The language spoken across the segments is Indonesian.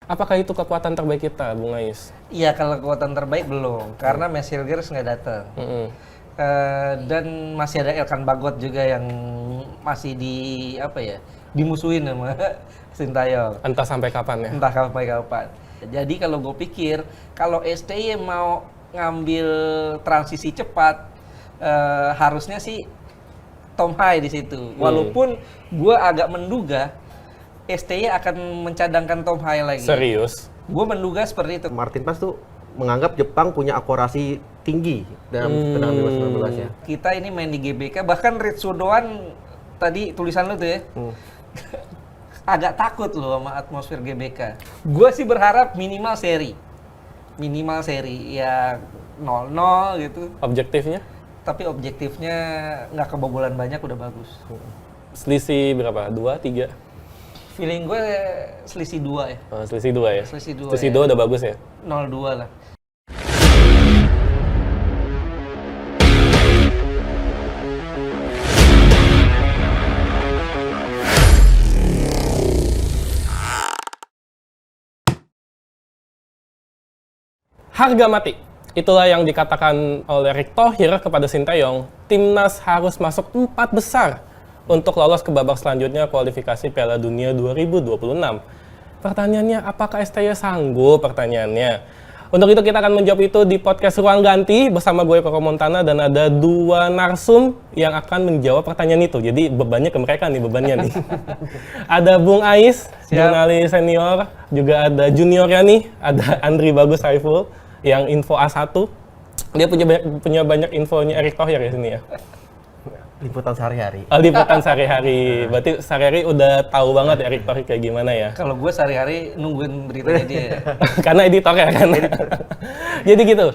Apakah itu kekuatan terbaik kita, Bung Ais? Iya, kalau kekuatan terbaik belum, karena Max Hilgers nggak datang. Dan masih ada Elkan Bagot juga yang masih dimusuhin sama Sintayong. Entah sampai kapan ya? Entah sampai kapan. Jadi kalau gue pikir, kalau STY mau ngambil transisi cepat, harusnya sih Tom Hai di situ. Walaupun gue agak menduga STY akan mencadangkan Tom Hai lagi. Serius? Gue menduga seperti itu. Martin Paes tuh menganggap Jepang punya akurasi tinggi dalam tendangan bebas 19 ya. Kita ini main di GBK, bahkan Ritsu Doan tadi tulisan lu tuh ya. Agak takut loh sama atmosfer GBK. Gue sih berharap minimal seri ya 0-0 gitu. Objektifnya? Tapi objektifnya nggak kebobolan banyak udah bagus. Selisih berapa? 2, 3? Feeling gue selisih 2 ya. Selisih 2 ya? Selisih 2 udah bagus ya? 0-2 lah. Harga mati. Itulah yang dikatakan oleh Erick Thohir kepada Sintayong. Timnas harus masuk 4 besar untuk lolos ke babak selanjutnya kualifikasi Piala Dunia 2026. Pertanyaannya, apakah STY sanggup? Pertanyaannya. Untuk itu kita akan menjawab itu di podcast Ruang Ganti bersama gue Koko Montana, dan ada 2 narsum yang akan menjawab pertanyaan itu. Jadi bebannya ke mereka nih, bebannya nih. Ada Bung Ais, jurnalis senior, juga ada juniornya nih, ada Andri Bagus Saiful yang info A1. Dia punya banyak infonya Erick Thohir ya sini ya. Liputan sehari-hari. Liputan sehari-hari. Berarti sehari-hari udah tahu banget Erick Thohir kayak gimana ya? Kalau gue sehari-hari nungguin beritanya dia. Karena editor ya kan? Jadi gitu.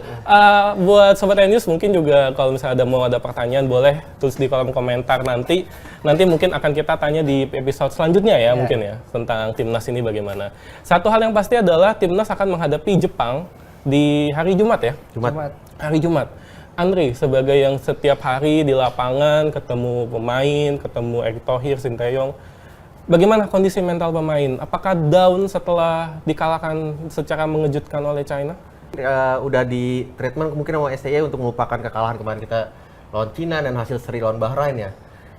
Buat Sobat News mungkin juga kalau misalnya mau ada pertanyaan boleh tulis di kolom komentar nanti. Nanti mungkin akan kita tanya di episode selanjutnya ya mungkin ya. Tentang Timnas ini bagaimana. Satu hal yang pasti adalah Timnas akan menghadapi Jepang di hari Jumat ya? Jumat. Hari Jumat. Andri, sebagai yang setiap hari di lapangan ketemu pemain, ketemu Erick Thohir, Sintayong, bagaimana kondisi mental pemain? Apakah down setelah dikalahkan secara mengejutkan oleh China? Udah di treatment mungkin sama STY untuk melupakan kekalahan kemarin kita lawan Cina dan hasil seri lawan Bahrain ya.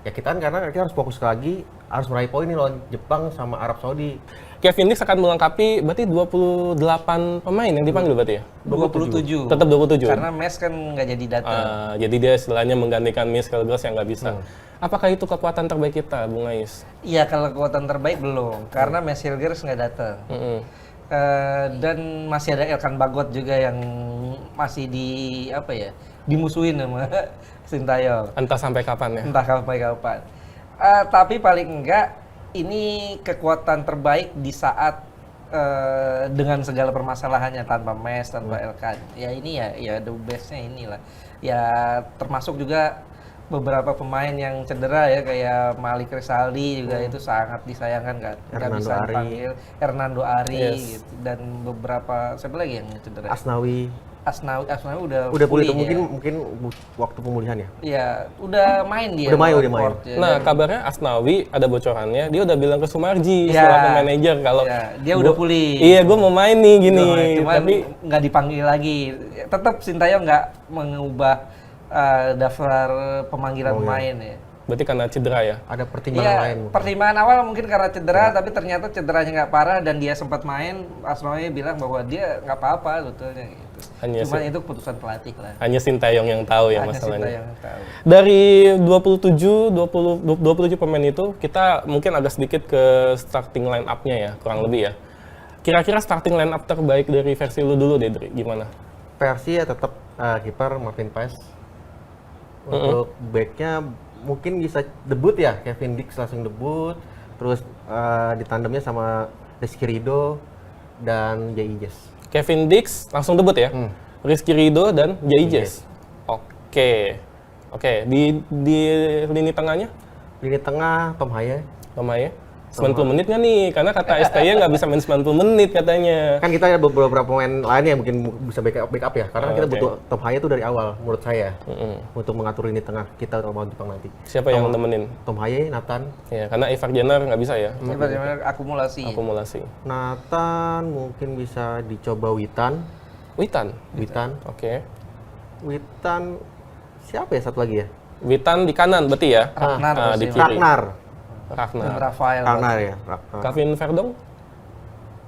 Ya kita kan karena kita harus fokus lagi, harus meraih poin nih lawan Jepang sama Arab Saudi. Kevin Dix akan melengkapi berarti 28 pemain yang dipanggil berarti ya? 27. Tetap 27? Karena Mes kan nggak jadi datang. Jadi dia istilahnya menggantikan Michael Gross yang nggak bisa. Apakah itu kekuatan terbaik kita, Bung Ais? Iya, kalau kekuatan terbaik belum. Karena Max Hilgers nggak datang. Dan masih ada Elkan Bagot juga yang masih dimusuhin sama Sintayong. Entah sampai kapan ya? Entah sampai kapan. Tapi paling enggak ini kekuatan terbaik di saat dengan segala permasalahannya, tanpa Mes, tanpa Elkan. Ya ini ya the best-nya inilah. Ya termasuk juga beberapa pemain yang cedera ya, kayak Malik Rizaldi juga itu sangat disayangkan kan. Nggak bisa dipanggil. Hernando Ari gitu. Dan beberapa, siapa lagi yang cedera? Asnawi udah pulih ya? mungkin waktu pemulihan ya. Iya, udah main dia. Udah main. Ya, nah, kabarnya Asnawi ada bocorannya, dia udah bilang ke Sumarji selaku manajer kalau dia udah pulih. Iya, gue mau main nih gini. Tapi nggak dipanggil lagi. Tetap Sintayong nggak mengubah daftar pemanggilan pemain ya. Berarti karena cedera ya? Ada pertimbangan lain. Pertimbangan awal mungkin karena cedera, tapi ternyata cederanya nggak parah dan dia sempat main. Asnawi bilang bahwa dia nggak apa-apa sebetulnya gitu. Cuma itu keputusan pelatih lah. Hanya Sintayong yang tahu ya Hanya masalahnya. Sintayong yang tahu. Dari 27 pemain itu, kita mungkin agak sedikit ke starting line up-nya ya, kurang lebih ya. Kira-kira starting line up terbaik dari versi lu dulu deh, Dri, gimana? Versi ya tetap kiper Martin Paes. Untuk backnya mungkin bisa debut ya, Kevin Dix langsung debut, terus ditandemnya sama Rizky Ridho dan Jaijes. Kevin Dix langsung debut ya? Rizky Ridho dan Jaijes. Oke. Di lini tengahnya? Lini tengah Tom Haye. 90 menit nggak nih? Karena kata STY nggak bisa main 90 menit katanya. Kan kita ada beberapa pemain lainnya yang mungkin bisa backup ya, karena kita oke. butuh Tom Haya itu dari awal menurut saya untuk mengatur lini tengah kita lawan Jepang nanti. Siapa yang nemenin? Tom Haya, Nathan, Ya, karena Ivar Jenner nggak bisa ya. Sebenarnya akumulasi. Akumulasi. Nathan mungkin bisa dicoba Witan, Witan. Oke. Witan siapa ya satu lagi ya? Witan di kanan berarti ya? Ragnar Ah, di pasti. kiri. Dan Ragnar. Rafael. Ragnar ya. Ragnar. Kevin Verdong?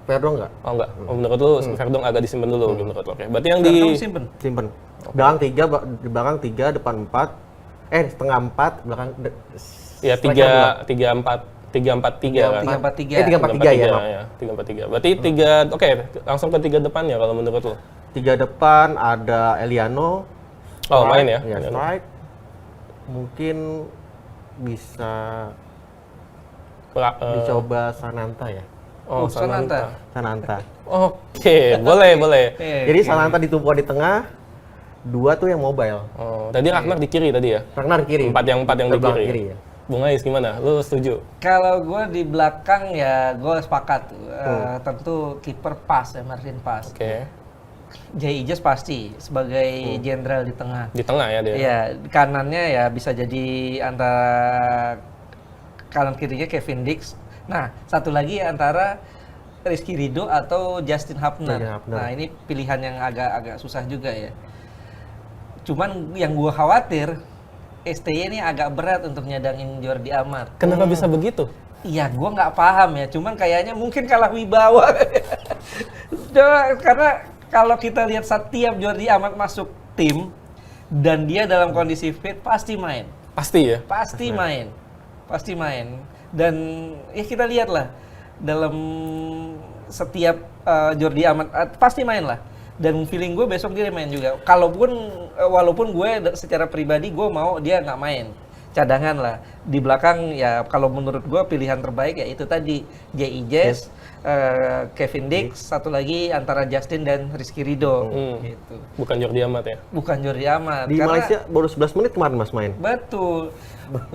Verdong nggak? Oh enggak. Oh, menurut lu Verdong agak disimpan dulu menurut lu. Oke. Berarti yang Verdong di simpen. Simpen. Belakang 3, di belakang 3, depan 4. Setengah 4, belakang ya striker dua. 3-4-3 kan? 3-4-3. 3-4-3 ya, maaf. 3-4-3. Berarti oke, langsung ke 3 depannya kalau menurut lu. 3 depan ada Eliano. Oh, main ya? Iya, strike. Mungkin bisa dicoba Sananta ya. Oh, Sananta. Sananta. Oke, boleh. Jadi Sananta ditumpuan di tengah, 2 tuh yang mobile. Oh, tadi Ragnar di kiri tadi ya? Ragnar kiri. 4 yang di Belakang kiri. ya. Bung Ais gimana? Lu setuju? Kalau gue di belakang ya gue sepakat. Tentu kiper pas ya, Martin pas. Oke. Jay Ijes pasti sebagai jenderal di tengah. Di tengah ya dia. Iya, kanannya ya bisa jadi antara kanan kirinya Kevin Dix. Nah, satu lagi antara Rizky Ridho atau Justin Hapner. Justin Hapner. Nah, ini pilihan yang agak susah juga ya. Cuman yang gua khawatir STY ini agak berat untuk nyadangin Jordi Amat. Kenapa bisa begitu? Iya, gua nggak paham ya. Cuman kayaknya mungkin kalah wibawa. Karena kalau kita lihat setiap Jordi Amat masuk tim dan dia dalam kondisi fit pasti main. Pasti ya? Pasti main. Dan ya kita lihatlah dalam setiap Jordi Amat pasti main lah. Dan feeling gue besok dia main juga. Walaupun gue secara pribadi gue mau dia nggak main, cadangan lah. Di belakang ya kalau menurut gue pilihan terbaik ya itu tadi Jay Ijes, Kevin Dix, satu lagi antara Justin dan Rizky Ridho. Gitu. Bukan Jordi Amat ya? Bukan Jordi Amat. Di Malaysia baru 11 menit kemarin Mas main. Betul.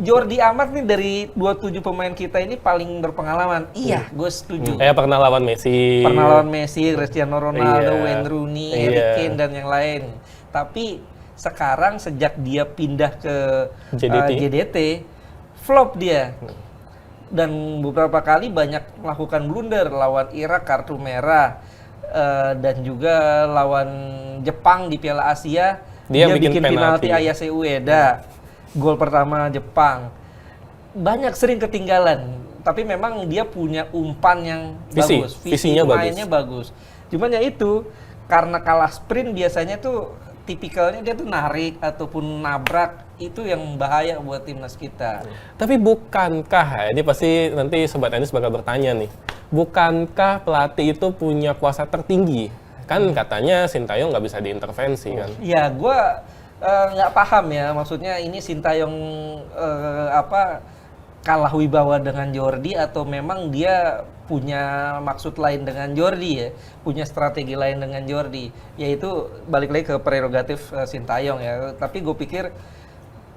Jordi Amat nih dari 27 pemain kita ini paling berpengalaman. Iya, gue setuju. Pernah lawan Messi. Pernah lawan Messi, Cristiano Ronaldo, Iya. Wayne Rooney, Iya. Harry Kane dan yang lain. Tapi sekarang sejak dia pindah ke JDT, flop dia. Dan beberapa kali banyak melakukan blunder lawan Irak kartu merah dan juga lawan Jepang di Piala Asia. Dia bikin bikin penalti penalti. Ayase Ueda. Gol pertama Jepang. Banyak sering ketinggalan, tapi memang dia punya umpan yang bagus, visinya mainnya bagus. Cuman ya itu karena kalah sprint biasanya tuh tipikalnya dia tuh narik ataupun nabrak, itu yang bahaya buat timnas kita. Tapi bukankah, ini pasti nanti Sobat Anies bakal bertanya nih, bukankah pelatih itu punya kuasa tertinggi? Kan katanya Sintayong nggak bisa diintervensi kan? Ya, gue nggak paham ya, maksudnya ini Sintayong kalah wibawa dengan Jordi atau memang dia punya maksud lain dengan Jordi ya, punya strategi lain dengan Jordi, yaitu balik lagi ke prerogatif Sintayong ya. Tapi gue pikir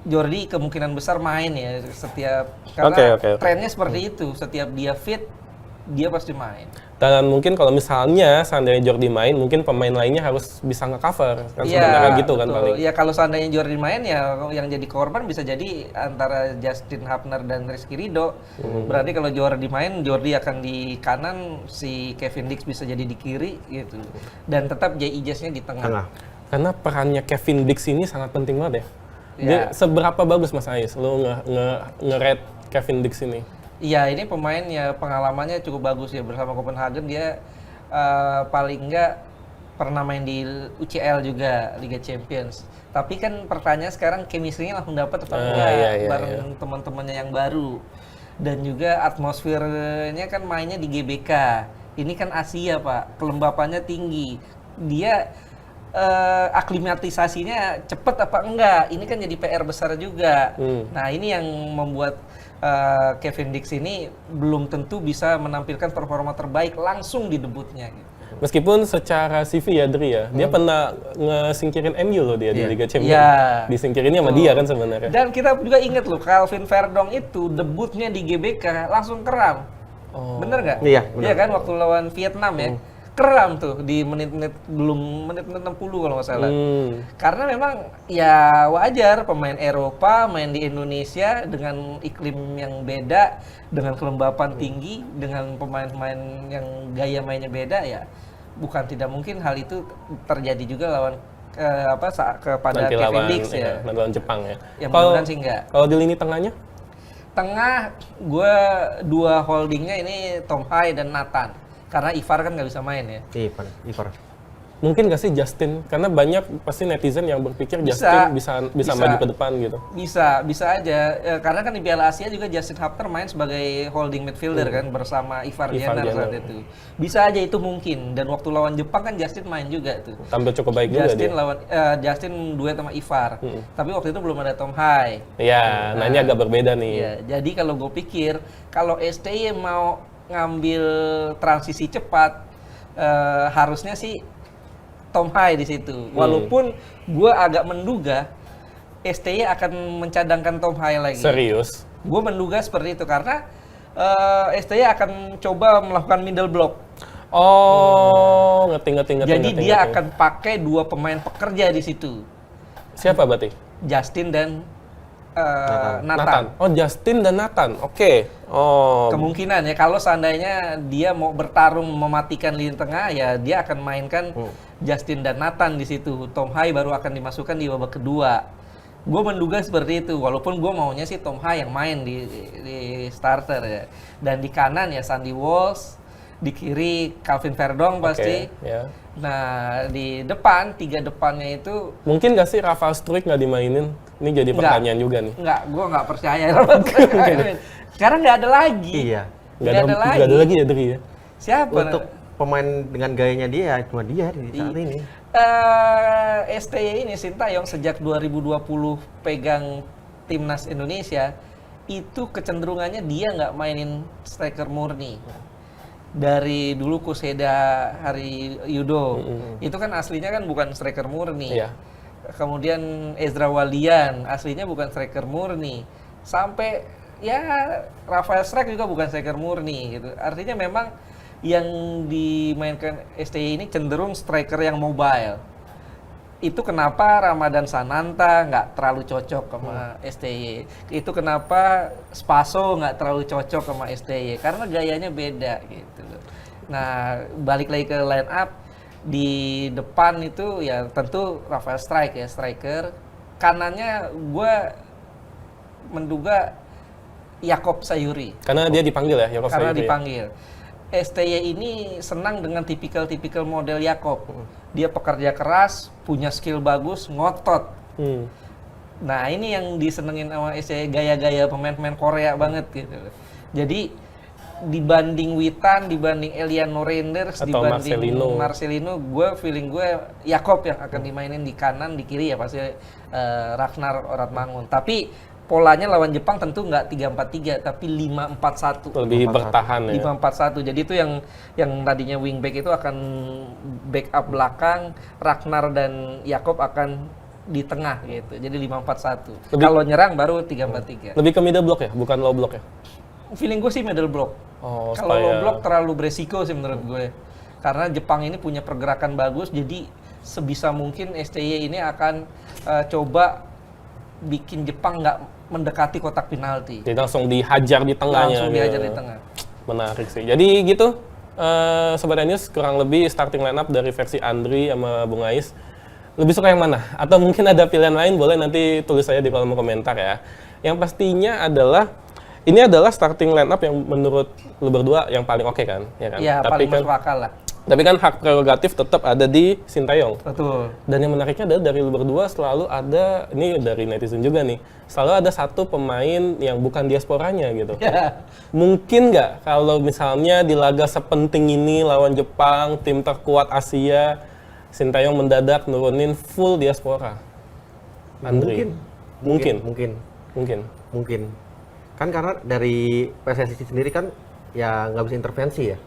Jordi kemungkinan besar main ya setiap, karena Oke. trennya seperti itu, setiap dia fit dia pasti main. Dan mungkin kalau misalnya seandainya Jordi main, mungkin pemain lainnya harus bisa nge-cover kan sebenarnya gitu kan betul. paling. Ya kalau seandainya Jordi main ya yang jadi korban bisa jadi antara Justin Hapner dan Rizky Ridho. Berarti kalau Jordi main, Jordi akan di kanan, si Kevin Dix bisa jadi di kiri gitu. Dan tetap Jay Ijesnya di tengah. Karena perannya Kevin Dix ini sangat penting banget ya. Ya. Dia seberapa bagus Mas Ais lo nge-rate Kevin Dix ini? Iya, ini pemain ya pengalamannya cukup bagus ya bersama Copenhagen. Dia paling enggak pernah main di UCL juga, Liga Champions. Tapi kan pertanyaan sekarang chemistry-nya langsung dapat atau enggak bareng teman-temannya yang baru. Dan juga atmosfernya kan mainnya di GBK. Ini kan Asia, Pak. Kelembapannya tinggi. Dia aklimatisasinya cepet apa enggak? Ini kan jadi PR besar juga. Nah, ini yang membuat Kevin Dix ini belum tentu bisa menampilkan performa terbaik langsung di debutnya. Gitu. Meskipun secara CV ya Dri ya, dia pernah ngesingkirin MU loh dia di Liga Champions. Iya. Disingkirinnya sama dia kan sebenarnya. Dan kita juga ingat loh, Calvin Verdong itu debutnya di GBK langsung keram. Oh. Bener nggak? Iya, bener. Iya kan waktu lawan Vietnam ya. Keram tuh di menit-menit belum menit-menit 60 kalau nggak salah. Karena memang ya wajar pemain Eropa main di Indonesia dengan iklim yang beda, dengan kelembapan tinggi, dengan pemain-pemain yang gaya mainnya beda ya. Bukan tidak mungkin hal itu terjadi juga lawan kepada Nanti Kevin lawan, Dix ya. nanti lawan Jepang ya. Ya mudah-mudahan sih enggak. Kalau di lini tengahnya? Tengah gue dua holdingnya ini Tom Hai dan Nathan. Karena Ivar kan nggak bisa main ya. Ivar. Mungkin nggak sih Justin? Karena banyak pasti netizen yang berpikir Bisa. Justin bisa maju ke depan gitu. Bisa aja. Karena kan di Piala Asia juga Justin Hapner main sebagai holding midfielder kan bersama Ivar Jenner saat itu. Bisa aja itu mungkin. Dan waktu lawan Jepang kan Justin main juga tuh. Tampil cukup baik juga dia. Justin duet sama Ivar. Tapi waktu itu belum ada Tom Hai. Iya, nah ini agak berbeda nih. Iya, jadi kalau gue pikir kalau STY mau ngambil transisi cepat, harusnya sih Tom Hai di situ. Walaupun gue agak menduga STY akan mencadangkan Tom Hai lagi. Serius? Gue menduga seperti itu karena STY akan coba melakukan middle block. Oh, ngerti. Jadi dia akan pakai dua pemain pekerja di situ. Siapa berarti? Justin dan Nathan. Oh, Justin dan Nathan. Oke. Oh. Kemungkinan ya kalau seandainya dia mau bertarung mematikan lini tengah ya dia akan mainkan Justin dan Nathan di situ. Tom Hai baru akan dimasukkan di babak kedua. Gue menduga seperti itu. Walaupun gue maunya sih Tom Hai yang main di starter ya. Dan di kanan ya Sandy Walsh, di kiri Calvin Verdong pasti. Ya. Nah di depan tiga depannya itu Mungkin nggak sih Rafael Struijk nggak dimainin? Ini jadi pertanyaan juga nih. Enggak, gue nggak percaya. Sekarang nggak ada lagi. Iya. Nggak ada lagi ya Dri ya? Siapa? Untuk pemain dengan gayanya dia cuma dia di saat ini. STY ini Sintayong sejak 2020 pegang timnas Indonesia itu kecenderungannya dia nggak mainin striker murni. Dari dulu Kuseda Hari Yudo itu kan aslinya kan bukan striker murni. Iya. Kemudian Ezra Walian aslinya bukan striker murni. Sampai ya Rafael Struijk juga bukan striker murni gitu. Artinya memang yang dimainkan STY ini cenderung striker yang mobile. Itu kenapa Ramadan Sananta nggak terlalu cocok sama STY. Itu kenapa Spaso nggak terlalu cocok sama STY. Karena gayanya beda gitu loh. Nah, balik lagi ke line up. Di depan itu ya tentu Rafael Struijk ya, striker. Kanannya gue menduga Yakob Sayuri. Karena dia dipanggil ya, Yakob Karena Sayuri. dipanggil. STY ini senang dengan tipikal model Yakob. Dia pekerja keras, punya skill bagus, ngotot. Nah ini yang disenengin sama STY, gaya-gaya pemain-pemain Korea banget gitu. Jadi dibanding Witan, dibanding Eliano Reinders, Atau dibanding Marcelino, feeling gue Yakob yang akan dimainin di kanan, di kiri ya pasti Ragnar Oratmangun. Tapi polanya lawan Jepang tentu nggak 3-4-3 tapi 5-4-1. Lebih bertahan ya. 5-4-1. Jadi itu yang tadinya wingback itu akan backup belakang, Ragnar dan Yakob akan di tengah gitu. Jadi 5-4-1. Kalau nyerang baru 3-4-3. Lebih ke middle block ya, bukan low block ya? Feeling gue sih middle block. Oh, Kalau low block terlalu beresiko sih menurut gue. Karena Jepang ini punya pergerakan bagus, jadi sebisa mungkin STY ini akan coba bikin Jepang nggak mendekati kotak penalti. Jadi langsung dihajar di tengahnya. Langsung dihajar di tengah. Menarik sih. Jadi gitu, Sobat News kurang lebih starting line up dari versi Andri sama Bung Ais. Lebih suka yang mana? Atau mungkin ada pilihan lain, boleh nanti tulis saya di kolom komentar ya. Yang pastinya adalah ini adalah starting line up yang menurut lu berdua yang paling oke kan? Ya kan? Iya, paling masuk akal lah. Tapi kan hak prerogatif tetap ada di Sintayong. Betul. Dan yang menariknya adalah dari lu berdua selalu ada, ini dari netizen juga nih, selalu ada satu pemain yang bukan diasporanya gitu. Ya. Mungkin nggak kalau misalnya di laga sepenting ini lawan Jepang, tim terkuat Asia, Sintayong mendadak nurunin full diaspora? Andri? Mungkin. Kan karena dari PSSI sendiri kan ya nggak bisa intervensi ya.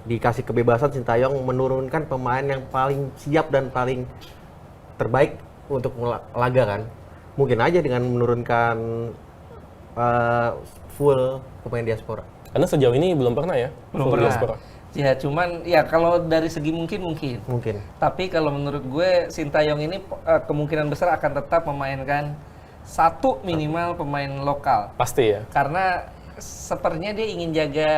Dikasih kebebasan Sintayong menurunkan pemain yang paling siap dan paling terbaik untuk laga kan. Mungkin aja dengan menurunkan full pemain diaspora. Karena sejauh ini belum pernah ya. Belum full pernah. Diospora. Ya cuman ya kalau dari segi mungkin. Mungkin. Tapi kalau menurut gue Sintayong ini kemungkinan besar akan tetap memainkan satu minimal pemain lokal. Pasti ya. Karena sepertinya dia ingin jaga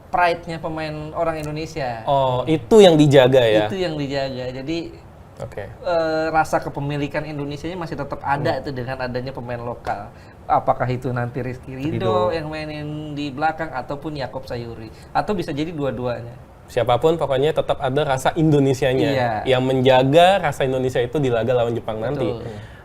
pride-nya pemain orang Indonesia. Oh, itu yang dijaga ya. Itu yang dijaga. Jadi Oke. rasa kepemilikan Indonesianya masih tetap ada itu dengan adanya pemain lokal. Apakah itu nanti Rizky Ridho yang mainin di belakang ataupun Yakob Sayuri atau bisa jadi dua-duanya. Siapapun pokoknya tetap ada rasa Indonesianya Iya. yang menjaga rasa Indonesia itu di laga lawan Jepang nanti. Betul.